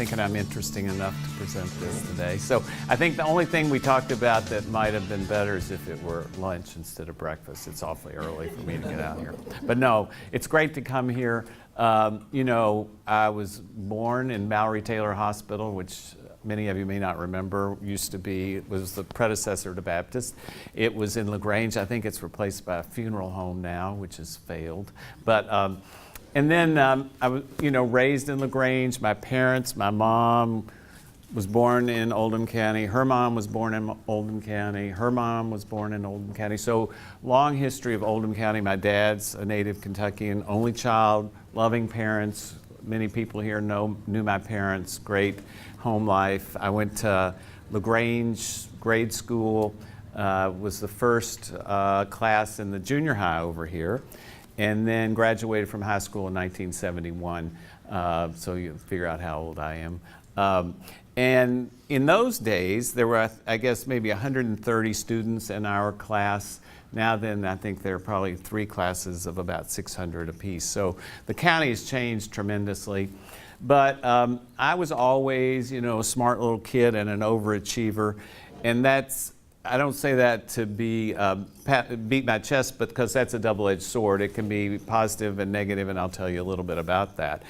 thinking I'm interesting enough to present this today. So I think the only thing we talked about that might have been better is if it were lunch instead of breakfast. It's awfully early for me to get out here. But no, it's great to come here. You know, I was born in Mallory Taylor Hospital, which many of you may not remember, was the predecessor to Baptist. It was in LaGrange. I think it's replaced by a funeral home now, which has failed. But, and then I was, raised in LaGrange. My parents, my mom was born in Oldham County. Her mom was born in Oldham County. Her mom was born in Oldham County. So long history of Oldham County. My dad's a native Kentuckian, only child, loving parents. Many people here knew my parents, great home life. I went to LaGrange grade school, was the first class in the junior high over here, and then graduated from high school in 1971. So you figure out how old I am. And in those days, there were, I guess, maybe 130 students in our class. Now then, I think there are probably 3 classes of about 600 apiece. So the county has changed tremendously. But I was always, a smart little kid and an overachiever. And I don't say that to beat my chest, but because that's a double-edged sword. It can be positive and negative, and I'll tell you a little bit about that.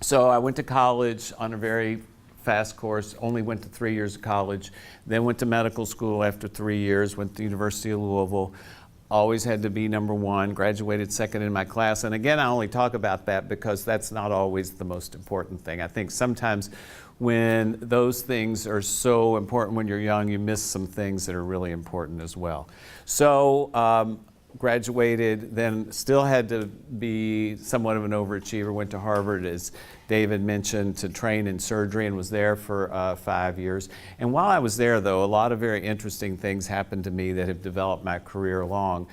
So I went to college on a very fast course, only went to 3 years of college, then went to medical school after 3 years, went to the University of Louisville, always had to be number 1, graduated second in my class. And again, I only talk about that because that's not always the most important thing. I think sometimes when those things are so important when you're young, you miss some things that are really important as well. So graduated, then still had to be somewhat of an overachiever, went to Harvard, as David mentioned, to train in surgery, and was there for 5 years. And while I was there, though, a lot of very interesting things happened to me that have developed my career along.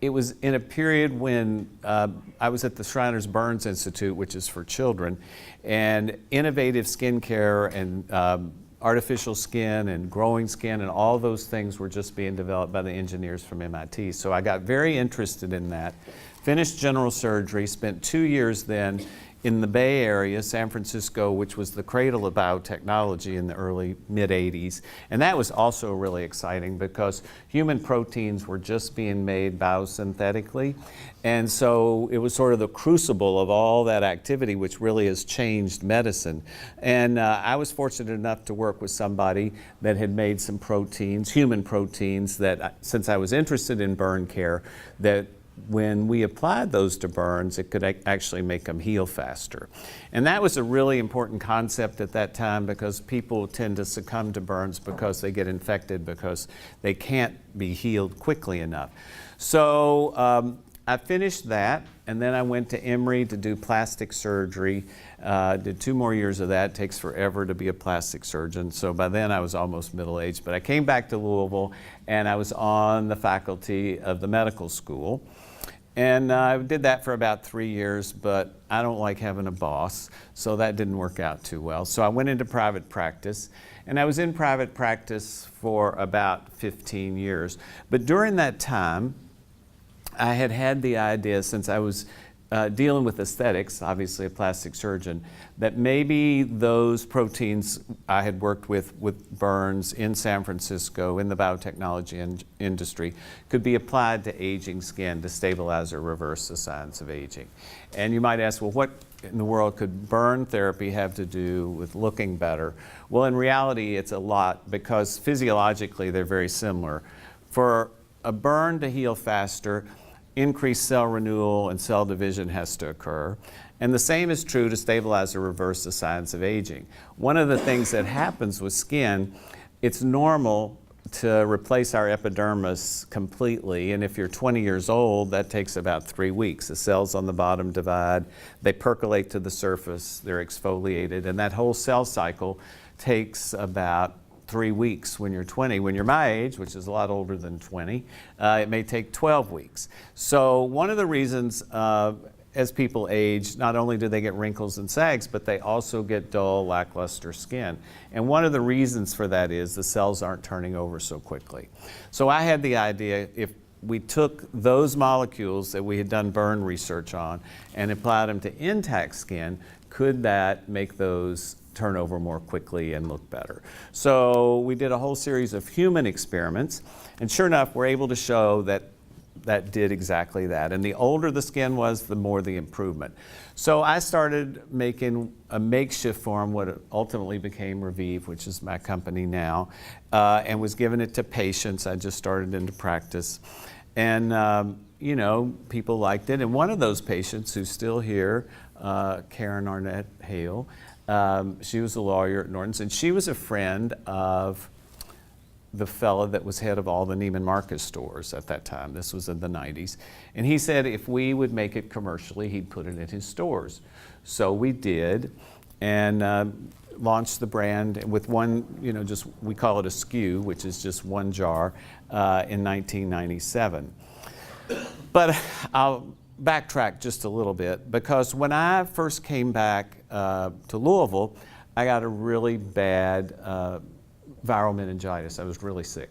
It was in a period when I was at the Shriners Burns Institute, which is for children, and innovative skincare and artificial skin and growing skin and all those things were just being developed by the engineers from MIT. So I got very interested in that. Finished general surgery, spent 2 years then in the Bay Area, San Francisco, which was the cradle of biotechnology in the early mid-'80s. And that was also really exciting because human proteins were just being made biosynthetically. And so it was sort of the crucible of all that activity, which really has changed medicine. And I was fortunate enough to work with somebody that had made some proteins, human proteins, that since I was interested in burn care, that when we applied those to burns, it could actually make them heal faster. And that was a really important concept at that time because people tend to succumb to burns because they get infected because they can't be healed quickly enough. So I finished that, and then I went to Emory to do plastic surgery. Did 2 more years of that. It takes forever to be a plastic surgeon. So by then I was almost middle-aged. But I came back to Louisville, and I was on the faculty of the medical school. And I did that for about 3 years, but I don't like having a boss, so that didn't work out too well. So I went into private practice, and I was in private practice for about 15 years. But during that time, I had the idea, since I was dealing with aesthetics, obviously a plastic surgeon, that maybe those proteins I had worked with burns in San Francisco in the biotechnology industry could be applied to aging skin to stabilize or reverse the signs of aging. And you might ask, well, what in the world could burn therapy have to do with looking better? Well, in reality, it's a lot because physiologically they're very similar. For a burn to heal faster, increased cell renewal and cell division has to occur. And the same is true to stabilize or reverse the signs of aging. One of the things that happens with skin, it's normal to replace our epidermis completely, and if you're 20 years old, that takes about 3 weeks. The cells on the bottom divide, they percolate to the surface, they're exfoliated, and that whole cell cycle takes about 3 weeks when you're 20. When you're my age, which is a lot older than 20, it may take 12 weeks. So one of the reasons as people age, not only do they get wrinkles and sags, but they also get dull, lackluster skin. And one of the reasons for that is the cells aren't turning over so quickly. So I had the idea, if we took those molecules that we had done burn research on and applied them to intact skin, could that make those turn over more quickly and look better? So we did a whole series of human experiments, and sure enough, we're able to show that that did exactly that. And the older the skin was, the more the improvement. So I started making a makeshift form, what ultimately became Revive, which is my company now, and was giving it to patients. I just started into practice. And you know, people liked it. And one of those patients who's still here, Karen Arnett Hale, she was a lawyer at Norton's, and she was a friend of the fellow that was head of all the Neiman Marcus stores at that time. This was in the 90s. And he said if we would make it commercially, he'd put it in his stores. So we did, and launched the brand with one, you know, just, we call it a SKU, which is just one jar, in 1997. But I'll backtrack just a little bit, because when I first came back to Louisville, I got a really bad viral meningitis. I was really sick.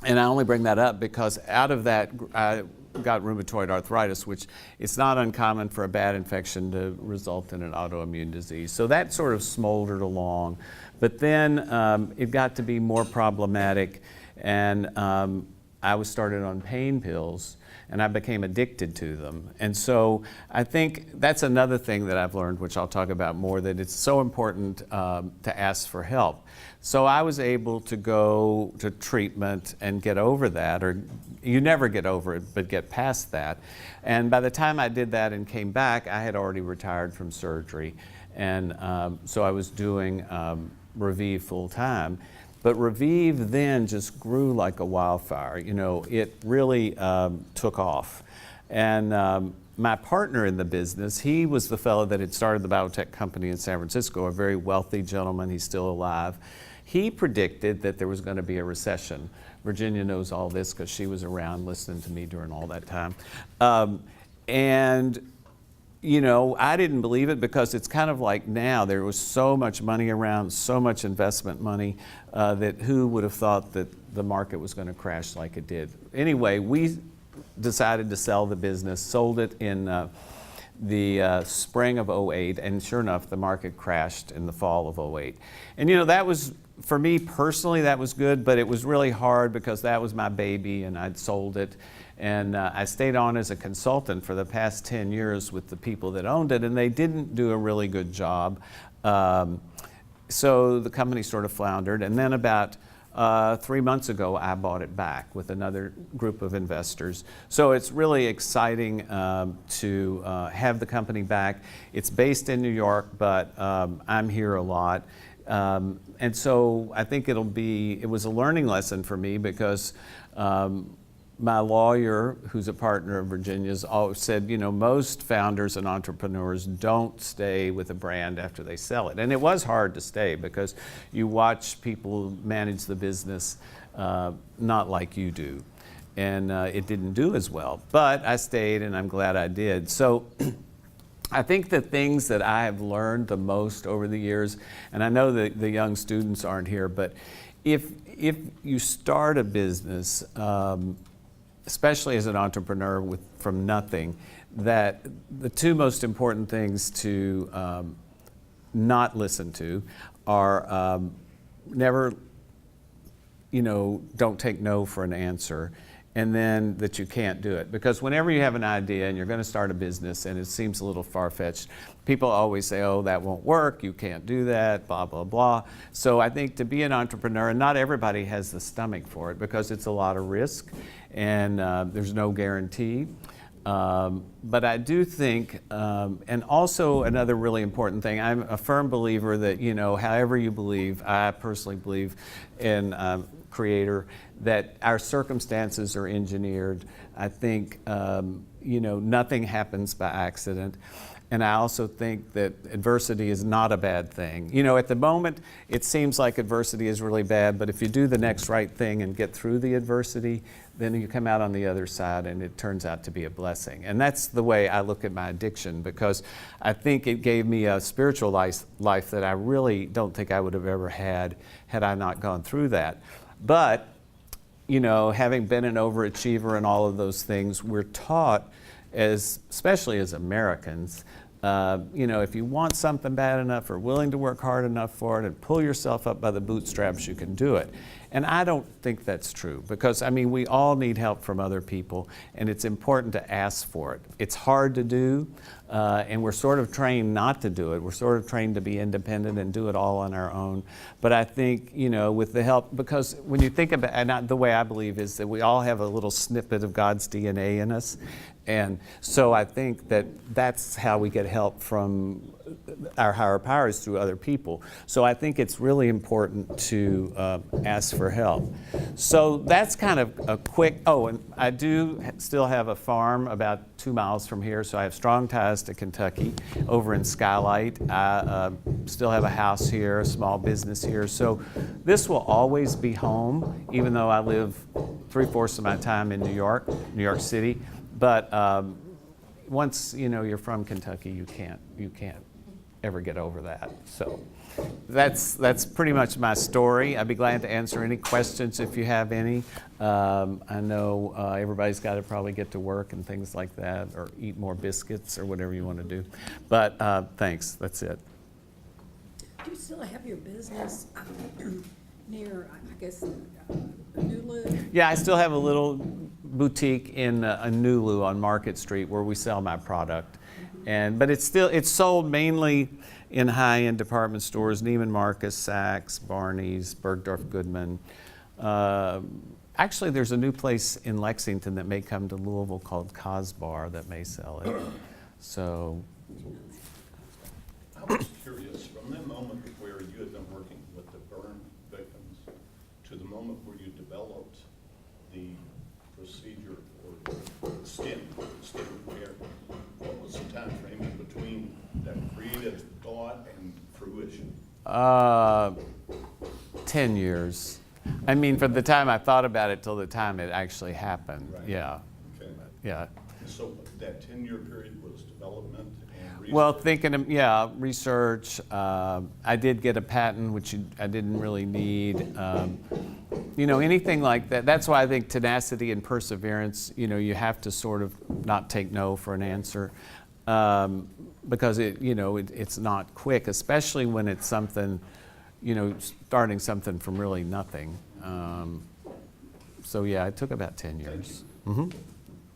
And I only bring that up because out of that, I got rheumatoid arthritis, which it's not uncommon for a bad infection to result in an autoimmune disease. So that sort of smoldered along. But then it got to be more problematic, and I was started on pain pills, and I became addicted to them. And so I think that's another thing that I've learned, which I'll talk about more, that it's so important to ask for help. So I was able to go to treatment and get over that, or you never get over it, but get past that. And by the time I did that and came back, I had already retired from surgery. And so I was doing Revive full time. But Revive then just grew like a wildfire. You know, it really took off. And my partner in the business, he was the fellow that had started the biotech company in San Francisco, a very wealthy gentleman. He's still alive. He predicted that there was going to be a recession. Virginia knows all this because she was around listening to me during all that time. And you know, I didn't believe it, because it's kind of like now, there was so much money around, so much investment money, that who would have thought that the market was going to crash like it did. Anyway, we decided to sell the business, sold it in the spring of '08, and sure enough, the market crashed in the fall of '08. And you know, that was, for me personally, that was good, but it was really hard because that was my baby and I'd sold it. And I stayed on as a consultant for the past 10 years with the people that owned it, and they didn't do a really good job. So the company sort of floundered. And then about 3 months ago, I bought it back with another group of investors. So it's really exciting to have the company back. It's based in New York, but I'm here a lot. And so I think it was a learning lesson for me, because my lawyer, who's a partner of Virginia's, always said, you know, most founders and entrepreneurs don't stay with a brand after they sell it. And it was hard to stay, because you watch people manage the business not like you do. And it didn't do as well. But I stayed, and I'm glad I did. So I think the things that I have learned the most over the years, and I know that the young students aren't here, but if you start a business, especially as an entrepreneur from nothing, that the two most important things to not listen to are never, you know, don't take no for an answer, and then that you can't do it. Because whenever you have an idea and you're going to start a business and it seems a little far-fetched, people always say, oh, that won't work, you can't do that, blah, blah, blah. So I think to be an entrepreneur, and not everybody has the stomach for it, because it's a lot of risk, and there's no guarantee. But I do think, and also another really important thing, I'm a firm believer that, you know, however you believe, I personally believe in Creator, that our circumstances are engineered. I think, you know, nothing happens by accident. And I also think that adversity is not a bad thing. You know, at the moment, it seems like adversity is really bad, but if you do the next right thing and get through the adversity, then you come out on the other side and it turns out to be a blessing. And that's the way I look at my addiction, because I think it gave me a spiritual life that I really don't think I would have ever had I not gone through that. But, you know, having been an overachiever and all of those things, we're taught, especially as Americans, If you want something bad enough or willing to work hard enough for it and pull yourself up by the bootstraps, you can do it. And I don't think that's true because, we all need help from other people, and it's important to ask for it. It's hard to do, and we're sort of trained not to do it. We're sort of trained to be independent and do it all on our own. But I think, with the help, because when you think about, and the way I believe is that we all have a little snippet of God's DNA in us. And so I think that that's how we get help from our higher powers, through other people. So I think it's really important to ask for help. So that's kind of a quick, and I do still have a farm about 2 miles from here, so I have strong ties to Kentucky over in Skylight. I still have a house here, a small business here. So this will always be home, even though I live 3/4 of my time in New York City. But once you're from Kentucky, you can't ever get over that. So that's pretty much my story. I'd be glad to answer any questions if you have any. I know everybody's got to probably get to work and things like that, or eat more biscuits or whatever you want to do. But thanks. That's it. Do you still have your business near, I guess, Nulu? Yeah, I still have a little boutique in Nulu on Market Street where we sell my product. But it's sold mainly in high-end department stores: Neiman Marcus, Saks, Barney's, Bergdorf Goodman. Actually, there's a new place in Lexington that may come to Louisville called Cosbar that may sell it. So I was curious, from that moment where you had been working with the burn victims to the moment where you developed the procedure for skin repair, what was the time frame in between that creative thought and fruition? 10 years. From the time I thought about it till the time it actually happened. Right. Yeah. Okay. Yeah. So that 10-year period was development and research? Well, research. I did get a patent, which I didn't really need. Anything like that. That's why I think tenacity and perseverance, you have to sort of not take no for an answer. Because it's not quick, especially when it's something, starting something from really nothing. So yeah, it took about 10 years.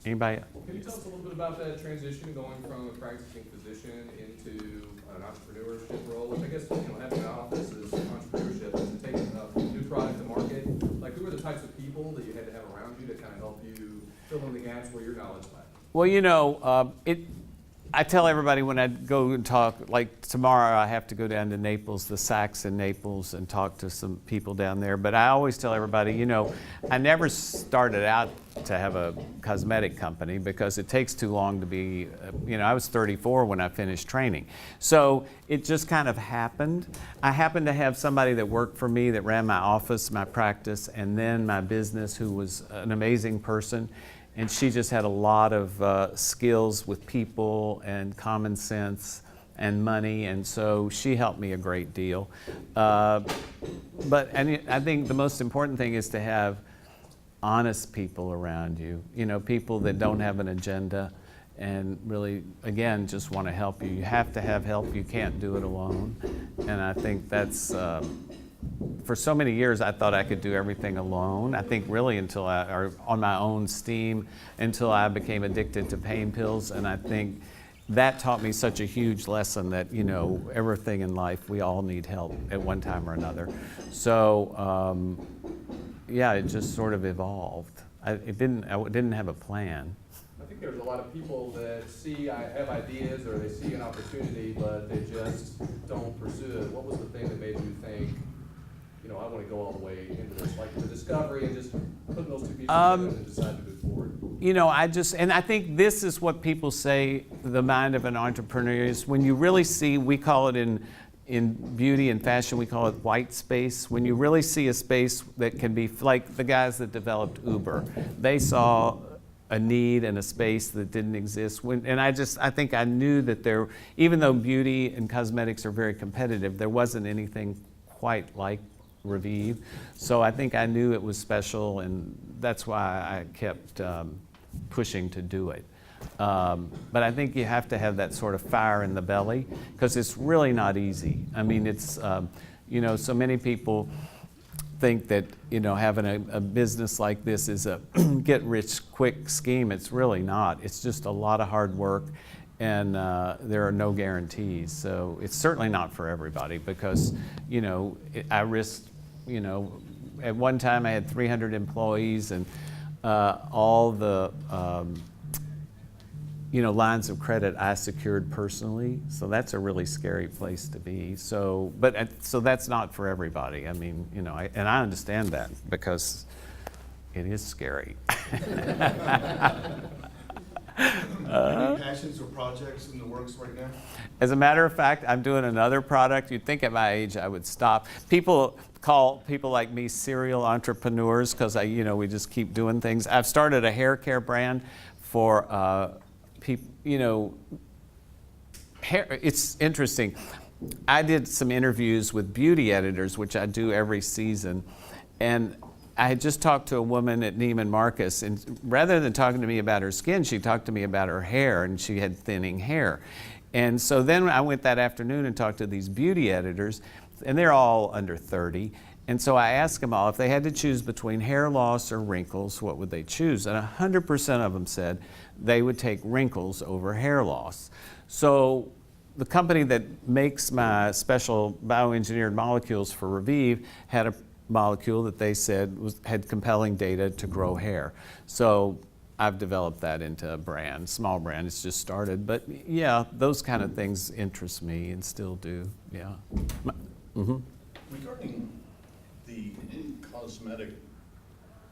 Anybody? Can you tell us a little bit about that transition, going from a practicing physician into an entrepreneurship role, which I guess, having an office is entrepreneurship, is taking a new product to market? Like, who are the types of people that you had to have around you to kind of help you fill in the gaps where your knowledge lies? Well, I tell everybody when I go and talk, like tomorrow I have to go down to Naples, the Saks in Naples, and talk to some people down there. But I always tell everybody, I never started out to have a cosmetic company because it takes too long to be, I was 34 when I finished training. So it just kind of happened. I happened to have somebody that worked for me that ran my office, my practice, and then my business, who was an amazing person. And she just had a lot of skills with people and common sense and money, and so she helped me a great deal. I think the most important thing is to have honest people around you, people that don't have an agenda and really, again, just want to help you. You have to have help. You can't do it alone. And I think that's... for so many years, I thought I could do everything alone. I think really or on my own steam, until I became addicted to pain pills. And I think that taught me such a huge lesson that, everything in life, we all need help at one time or another. So, it just sort of evolved. I didn't have a plan. I think there's a lot of people that have ideas, or they see an opportunity, but they just don't pursue it. What was the thing that made you think, I want to go all the way into this, like the discovery, and just putting those two pieces together and decide to move forward? I think this is what people say the mind of an entrepreneur is. When you really see, we call it in beauty and fashion, we call it white space. When you really see a space that can be, like the guys that developed Uber, they saw a need and a space that didn't exist. I think I knew that even though beauty and cosmetics are very competitive, there wasn't anything quite like Revive. So I think I knew it was special, and that's why I kept pushing to do it. But I think you have to have that sort of fire in the belly, because it's really not easy. I mean, it's, so many people think that, having a business like this is a get-rich-quick scheme. It's really not. It's just a lot of hard work, and there are no guarantees. So it's certainly not for everybody, because, I risked, at one time I had 300 employees, and all the lines of credit I secured personally. So that's a really scary place to be. So that's not for everybody. I mean, and I understand that, because it is scary. Any passions or projects in the works right now? As a matter of fact, I'm doing another product. You'd think at my age I would stop. People call people like me serial entrepreneurs, because we just keep doing things. I've started a hair care brand for people, hair. It's interesting. I did some interviews with beauty editors, which I do every season, and I had just talked to a woman at Neiman Marcus, and rather than talking to me about her skin, she talked to me about her hair, and she had thinning hair. And so then I went that afternoon and talked to these beauty editors, and they're all under 30. And so I asked them all, if they had to choose between hair loss or wrinkles, what would they choose? And 100% of them said they would take wrinkles over hair loss. So the company that makes my special bioengineered molecules for Revive had a molecule that they said had compelling data to grow hair. So I've developed that into a brand, small brand. It's just started. But yeah, those kind of things interest me and still do, yeah. Mm-hmm. Regarding the cosmetic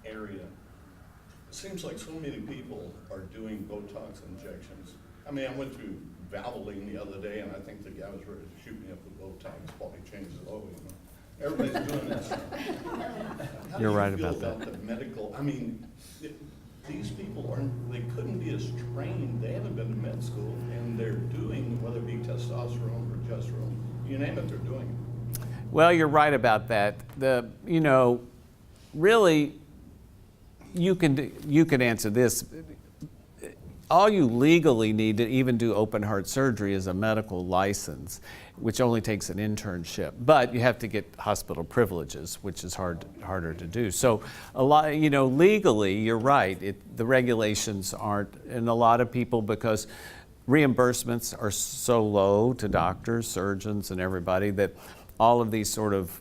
area, it seems like so many people are doing Botox injections. I mean, I went through Valvoline the other day, and I think the guy was ready to shoot me up with Botox while he changed his logo. Everybody's doing this now. How You're do you right feel about that. the medical, I mean, these people they couldn't be as trained, they haven't been to med school, and they're doing, whether it be testosterone, progesterone, you name it, they're doing it. Well, you're right about that. Really, you can answer this. All you legally need to even do open heart surgery is a medical license, which only takes an internship. But you have to get hospital privileges, which is harder to do. So a lot, legally, you're right. The regulations aren't, and a lot of people, because reimbursements are so low to doctors, surgeons, and everybody, that all of these sort of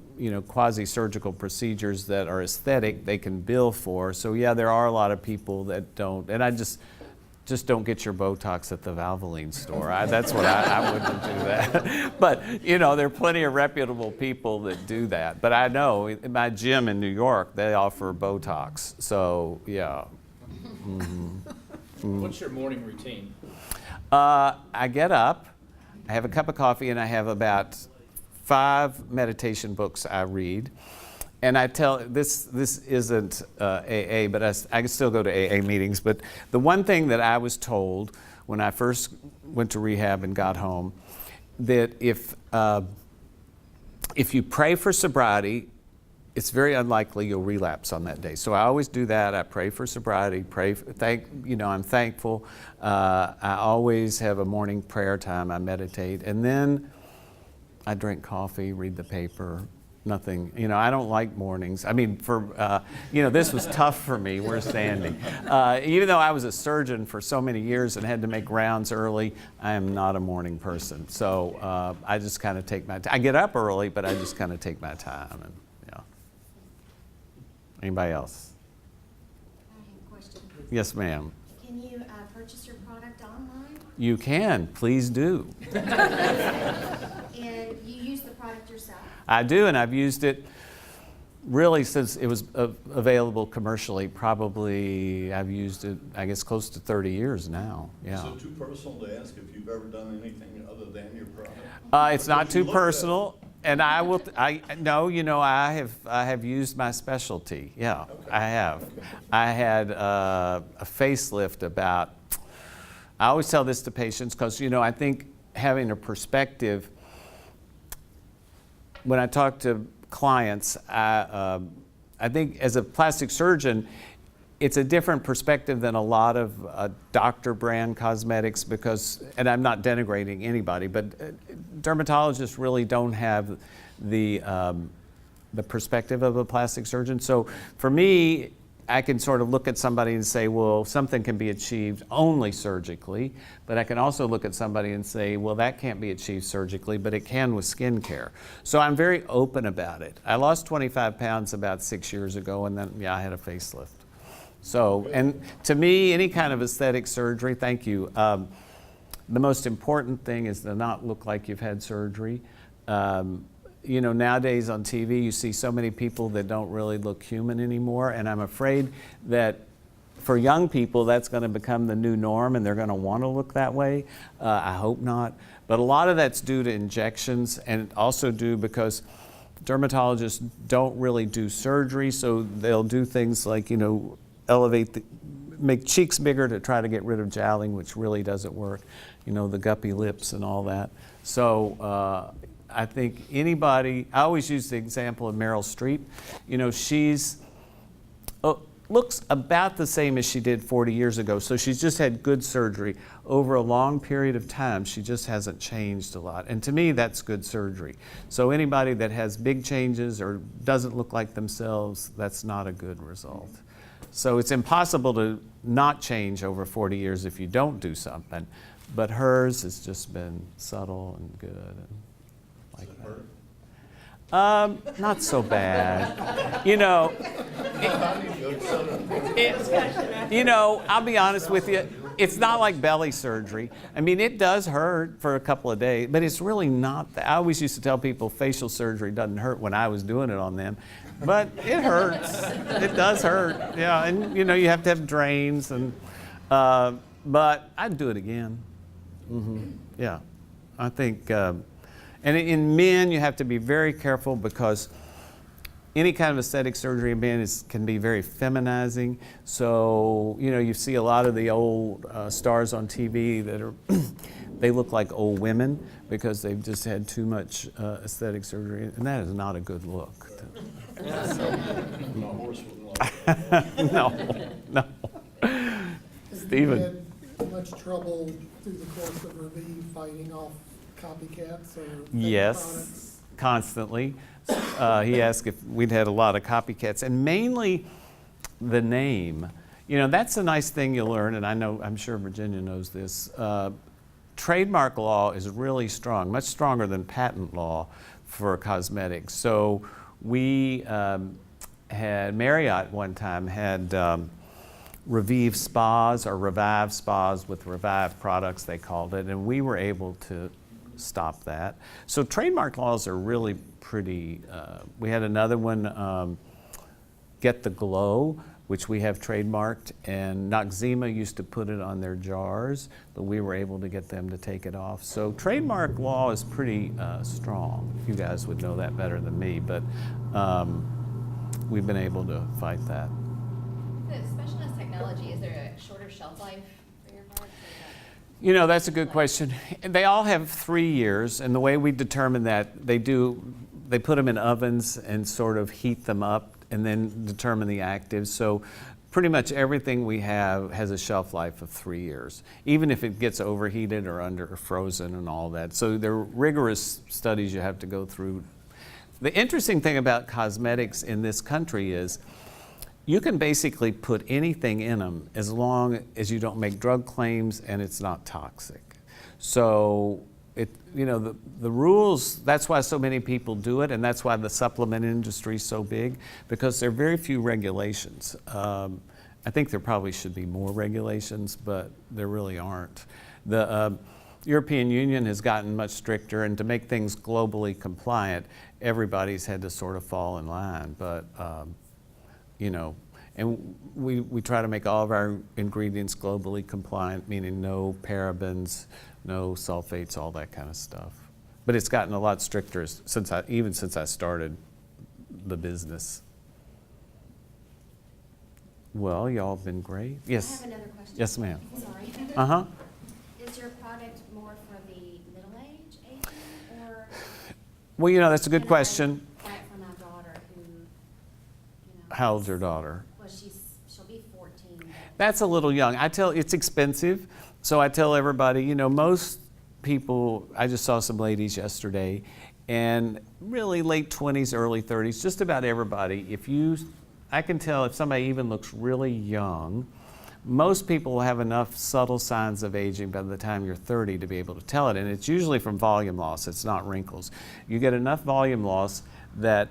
quasi-surgical procedures that are aesthetic, they can bill for. So yeah, there are a lot of people that don't, and I just don't get your Botox at the Valvoline store. That's what I wouldn't do that. But there are plenty of reputable people that do that. But I know in my gym in New York, they offer Botox. So yeah. Mm-hmm. What's your morning routine? I get up, I have a cup of coffee, and I have about 5 meditation books I read. And I tell, this isn't AA, but I can still go to AA meetings. But the one thing that I was told when I first went to rehab and got home, that if you pray for sobriety, it's very unlikely you'll relapse on that day. So I always do that. I pray for sobriety, I'm thankful. I always have a morning prayer time. I meditate. And then I drink coffee, read the paper. Nothing, I don't like mornings. I mean, this was tough for me. Where's Sandy? Even though I was a surgeon for so many years and had to make rounds early, I am not a morning person. So I just kind of take my time. I get up early, but I just kind of take my time. And yeah. Anybody else? I have a question. Yes, ma'am. Can you purchase your product online? You can. Please do. And you use the product yourself? I do, and I've used it really since it was available commercially. Probably I've used it, I guess, close to 30 years now. Yeah. Is it too personal to ask if you've ever done anything other than your product? It's not Because you too look at- personal, and I have used my specialty. Yeah, Okay. I have. Okay. I had a facelift about. I always tell this to patients because I think having a perspective. When I talk to clients, I think as a plastic surgeon, it's a different perspective than a lot of doctor brand cosmetics because, and I'm not denigrating anybody, but dermatologists really don't have the perspective of a plastic surgeon. So for me, I can sort of look at somebody and say, well, something can be achieved only surgically, but I can also look at somebody and say, well, that can't be achieved surgically, but it can with skincare. So I'm very open about it. I lost 25 pounds about 6 years ago, and then, yeah, I had a facelift. So, and to me, any kind of aesthetic surgery, thank you, the most important thing is to not look like you've had surgery. You know, nowadays on TV, you see so many people that don't really look human anymore, and I'm afraid that for young people, that's going to become the new norm, and they're going to want to look that way. I hope not. But a lot of that's due to injections, and also due because dermatologists don't really do surgery, so they'll do things like, you know, make cheeks bigger to try to get rid of jowling, which really doesn't work. You know, the guppy lips and all that. So I think anybody, I always use the example of Meryl Streep. You know, looks about the same as she did 40 years ago. So she's just had good surgery over a long period of time. She just hasn't changed a lot. And to me, that's good surgery. So anybody that has big changes or doesn't look like themselves, that's not a good result. So it's impossible to not change over 40 years if you don't do something. But hers has just been subtle and good. And like that. Not so bad. You know, you know, I'll be honest with you, it's not like belly surgery. I mean, it does hurt for a couple of days, but it's really not that. I always used to tell people facial surgery doesn't hurt when I was doing it on them, but it hurts. It does hurt, yeah, and you know, you have to have drains, and but I'd do it again. Yeah, I think, and in men, you have to be very careful because any kind of aesthetic surgery in men can be very feminizing. So, you know, you see a lot of the old stars on TV that are, they look like old women because they've just had too much aesthetic surgery, and that is not a good look. No, no. Stephen. Have you had much trouble through the course of review fighting off copycats or fake Yes, products? constantly. He asked if we'd had a lot of copycats, and mainly the name. You know, that's a nice thing you learn, and I'm sure Virginia knows this. Trademark law is really strong, much stronger than patent law for cosmetics. So we had, Marriott one time had Revive spas or Revive spas with Revive products, they called it, and we were able to stop that. So trademark laws are really pretty, we had another one, Get the Glow, which we have trademarked, and Noxzema used to put it on their jars, but we were able to get them to take it off. So trademark law is pretty strong. You guys would know that better than me, but we've been able to fight that. The specialized technology, is there a shorter shelf life for your products? You know, that's a good question. They all have 3 years, and the way we determine that, they put them in ovens and sort of heat them up and then determine the actives. So pretty much everything we have has a shelf life of 3 years, even if it gets overheated or or frozen and all that. So there are rigorous studies you have to go through. The interesting thing about cosmetics in this country is you can basically put anything in them as long as you don't make drug claims and it's not toxic. So you know, the rules, that's why so many people do it, and that's why the supplement industry is so big, because there are very few regulations. I think there probably should be more regulations, but there really aren't. The European Union has gotten much stricter, and to make things globally compliant, everybody's had to sort of fall in line. But you know, and we try to make all of our ingredients globally compliant, meaning no parabens, no sulfates, all that kind of stuff. But it's gotten a lot stricter even since I started the business. Well, y'all have been great. Yes. I have another question. Yes, ma'am. Sorry. Uh-huh. Is your product more for the middle-aged or? Well, you know, that's a good Can I question. buy it for my daughter who, you know. How old's your daughter? Well, she'll be 14 That's a little young. It's expensive, so I tell everybody, most people, I just saw some ladies yesterday, and really late 20s, early 30s, just about everybody. I can tell if somebody even looks really young. Most people will have enough subtle signs of aging by the time you're 30 to be able to tell it, and it's usually from volume loss. It's not wrinkles. You get enough volume loss that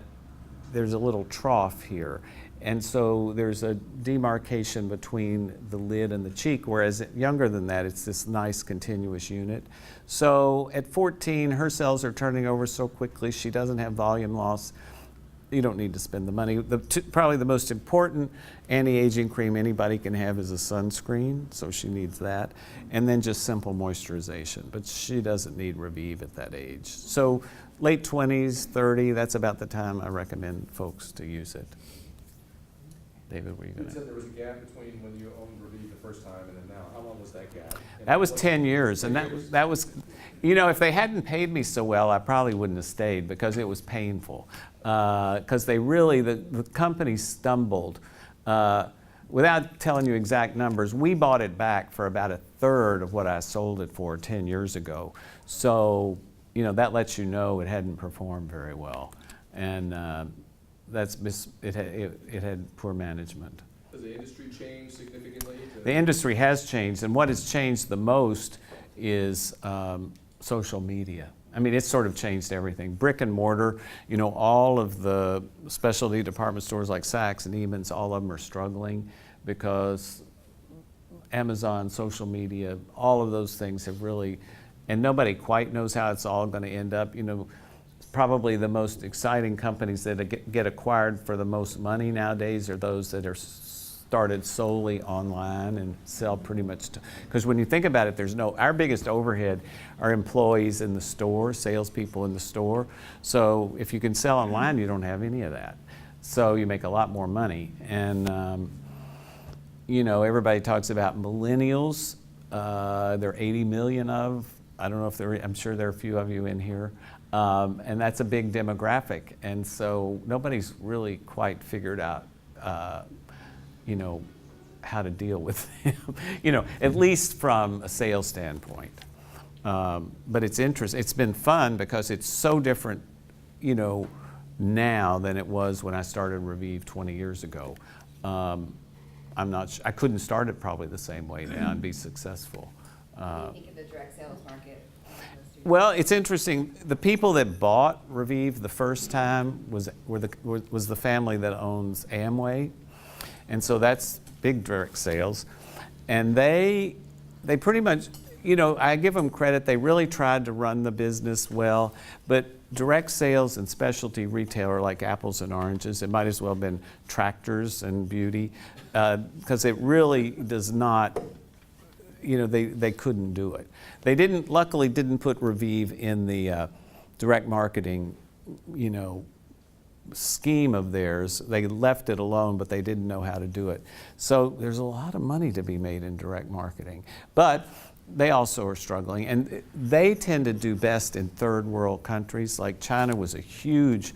there's a little trough here, and so there's a demarcation between the lid and the cheek, whereas younger than that, it's this nice continuous unit. So at 14, her cells are turning over so quickly, she doesn't have volume loss. You don't need to spend the money. Probably the most important anti-aging cream anybody can have is a sunscreen, so she needs that, and then just simple moisturization. But she doesn't need Revive at that age. So late 20s, 30, that's about the time I recommend folks to use it. David, were you You going said to? there was a gap between when you owned Revive the first time and then now. How long was that gap? And That was what- 10 years, 10 and years? that was, if they hadn't paid me so well, I probably wouldn't have stayed because it was painful. Because the company stumbled. Without telling you exact numbers, we bought it back for about 1/3 of what I sold it for 10 years ago. So, that lets you know it hadn't performed very well. And it had poor management. Has the industry changed significantly? The industry has changed, and what has changed the most is social media. I mean, it's sort of changed everything. Brick and mortar, all of the specialty department stores like Saks and Neiman's, all of them are struggling because Amazon, social media, all of those things have really, and nobody quite knows how it's all going to end up. Probably the most exciting companies that get acquired for the most money nowadays are those that are started solely online and sell pretty much, because when you think about it, our biggest overhead are employees in the store, salespeople in the store. So if you can sell online, you don't have any of that. So you make a lot more money. And, everybody talks about millennials. There are 80 million of, I don't know if I'm sure there are a few of you in here. And that's a big demographic. And so nobody's really quite figured out how to deal with them, at least from a sales standpoint. But it's interesting. It's been fun because it's so different, now than it was when I started Revive 20 years ago. I couldn't start it probably the same way now and be successful. What do you think of the direct sales market? Well, it's interesting. The people that bought Revive the first time was the family that owns Amway. And so that's big direct sales. And they pretty much, I give them credit. They really tried to run the business well. But direct sales and specialty retail are like apples and oranges. It might as well have been tractors and beauty, because it really does not, they couldn't do it. They luckily didn't put Revive in the direct marketing, scheme of theirs. They left it alone, but they didn't know how to do it. So there's a lot of money to be made in direct marketing. But they also are struggling, and they tend to do best in third world countries. Like China was a huge,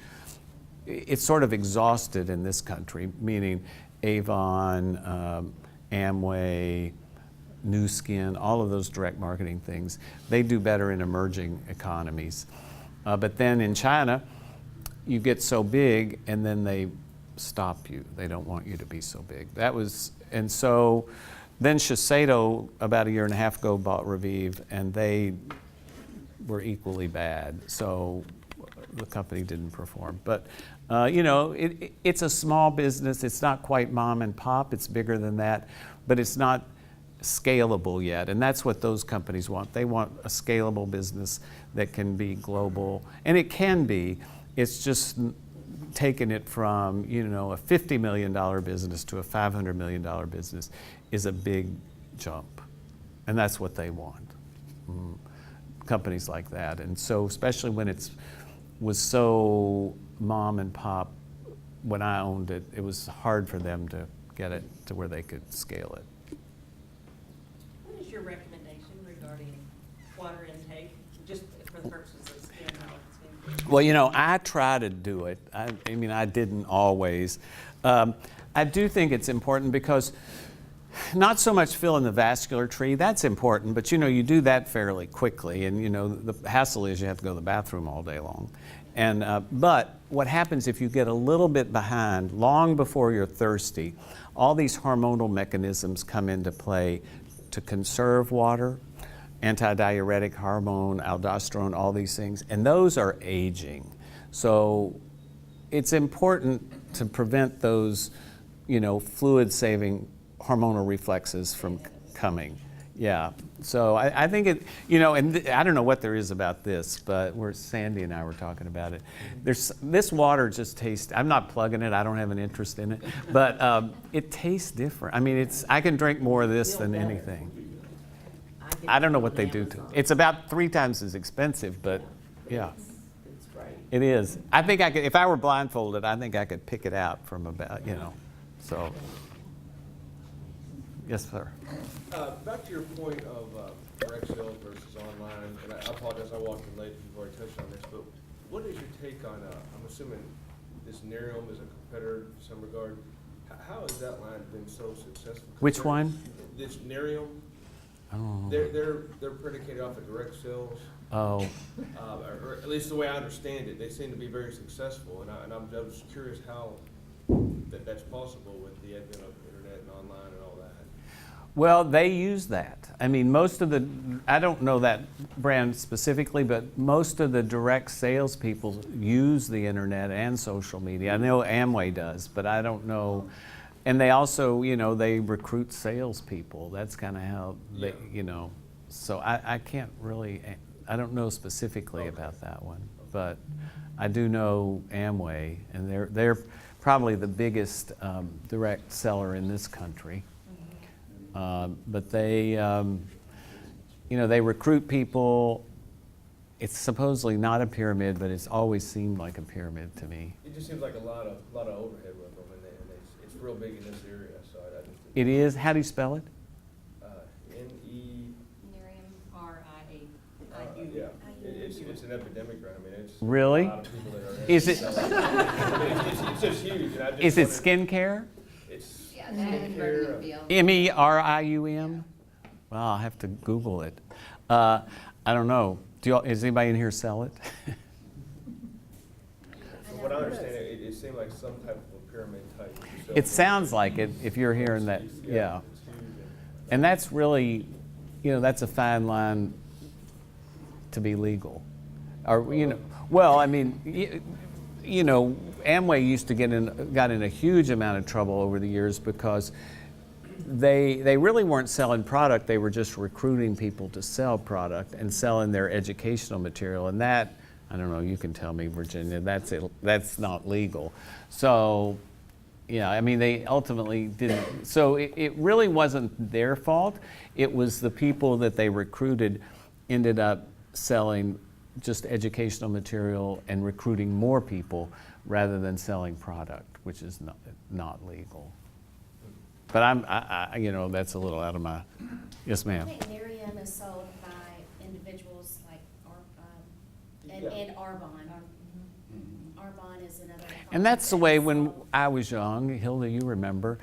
it's sort of exhausted in this country, meaning Avon, Amway, New Skin, all of those direct marketing things. They do better in emerging economies. But then in China, you get so big and then they stop you. They don't want you to be so big. And so then Shiseido, about 1.5 years ago, bought Revive, and they were equally bad. So the company didn't perform. But it's a small business. It's not quite mom and pop. It's bigger than that, but it's not scalable yet. And that's what those companies want. They want a scalable business that can be global, and it can be. It's just taking it from, a $50 million business to a $500 million business is a big jump. And that's what they want. Companies like that. And so, especially when was so mom and pop, when I owned it, it was hard for them to get it to where they could scale it. What is your recommendation regarding water intake, just for the purposes of skin health? Well, I try to do it. I didn't always. I do think it's important because Not so much filling the vascular tree, that's important, but you do that fairly quickly, and the hassle is you have to go to the bathroom all day long. And but what happens if you get a little bit behind, long before you're thirsty, all these hormonal mechanisms come into play to conserve water, antidiuretic hormone, aldosterone, all these things, and those are aging. So it's important to prevent those, fluid-saving hormonal reflexes from coming. Yeah. So I think it, and I don't know what there is about this, but Sandy and I were talking about it. This water just tastes, I'm not plugging it, I don't have an interest in it, but it tastes different. I mean, I can drink more of this than anything. I don't know what they do to it. It's about 3 times as expensive, but yeah. It's great. It is. I think I could, if I were blindfolded, I think I could pick it out from about, so. Yes, sir. Back to your point of direct sales versus online, and I apologize, I walked in late, you've already touched on this, but what is your take on, I'm assuming this Nerium is a competitor in some regard. How has that line been so successful? Which one? This Nerium, Oh. they're predicated off of direct sales, Oh. or at least the way I understand it, they seem to be very successful, and I'm just curious how that's possible with the advent of internet and online and all that. Well, they use that. I mean, I don't know that brand specifically, but most of the direct salespeople use the internet and social media. I know Amway does, but I don't know. And they also, they recruit salespeople. That's kind of how they, So I can't really, I don't know specifically about that one, but I do know Amway, and they're probably the biggest direct seller in this country. But they, they recruit people. It's supposedly not a pyramid, but it's always seemed like a pyramid to me. It just seems like a lot of overhead with them, and it's real big in this area, so I just. It is. How do you spell it? N-E. Miriam, R-I-A. Yeah, it's an epidemic, right? I mean, it's Really? a lot of people that are. Is it? It's just huge, and I just. Is it wondered- skincare? It's Yeah, that and Burden Field. Merium? Well, I'll have to Google it. I don't know. Does anybody in here sell it? From what I understand, it seemed like some type of a pyramid type. It sounds like it if you're hearing that. Yeah. It's huge. And that's really, that's a fine line to be legal. Or, well, I mean, Amway used to got in a huge amount of trouble over the years because they really weren't selling product, they were just recruiting people to sell product and selling their educational material. And that, I don't know, you can tell me, Virginia, that's not legal. So, yeah, I mean, they ultimately didn't. So it really wasn't their fault. It was the people that they recruited ended up selling just educational material and recruiting more people rather than selling product, which is not legal. But that's a little out of my. Yes, I ma'am. think Miriam is sold by individuals like Yeah. and Arbonne. Arbonne is another. And that's the way when I was young, Hilda, you remember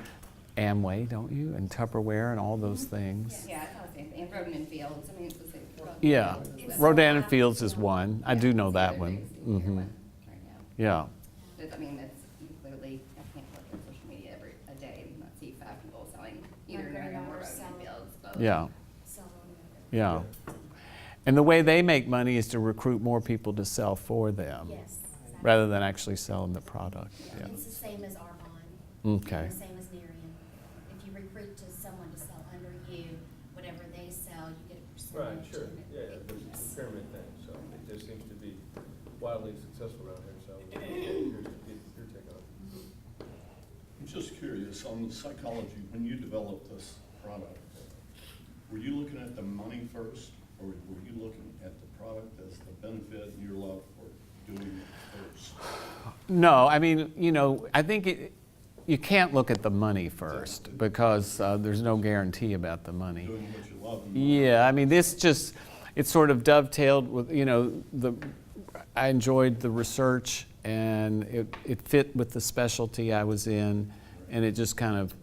Amway, don't you? And Tupperware and all those things. Yeah, I thought the same thing. And Roden and Fields, I mean, it's the same. Yeah. It's- Rodan and Fields is one. I do know that It's one. the other Mhm. one right now. Yeah. But, I mean, you clearly, I can't look at social media a day and not see 5 people selling either My Miriam or granddaughter Roden and selling. Fields, both. Yeah. So, Yeah. And the way they make money is to recruit more people to sell for them yes. exactly. rather than actually selling the product. Yeah. It's the same as Arbonne. Okay. And the same as Miriam. If you recruit someone to sell under you, whatever they sell, you get a percentage. Right, sure, and yeah, it- but it's a pyramid thing, so it just seems to be wildly successful around here, so here's your take on it. I'm just curious, on the psychology, when you developed this product, were you looking at the money first, or were you looking at the product as the benefit and your love for doing it first? No, I mean, I think you can't look at the money first because there's no guarantee about the money. Doing what you love. And Yeah, I mean, it sort of dovetailed with, I enjoyed the research and it fit with the specialty I was in, and it just kind of,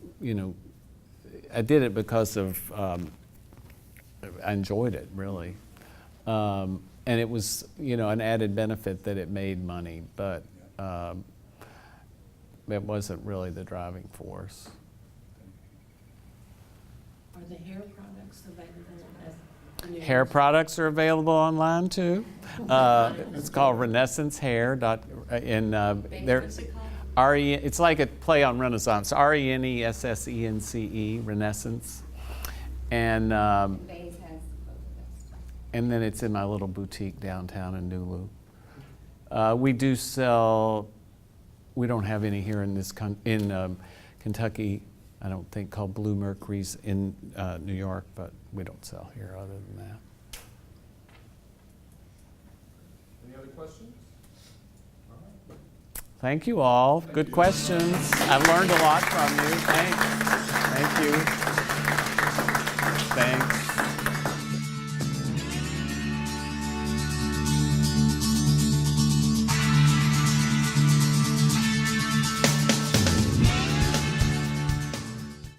I did it because of, I enjoyed it, really. And it was, an added benefit that it made money, but it wasn't really the driving force. Are the hair products available as? new? Hair products are available online too. It's called Renaissance Hair. What's it called? It's like a play on Renaissance. RENESSENCE, Renaissance. And Bays has both of those. and then it's in my little boutique downtown in Nulu. We do sell. We don't have any here in Kentucky. I don't think, called Blue Mercury's in New York, but we don't sell here other than that. Any other questions? Thank you all. Good questions. I've learned a lot from you. Thanks. Thank you.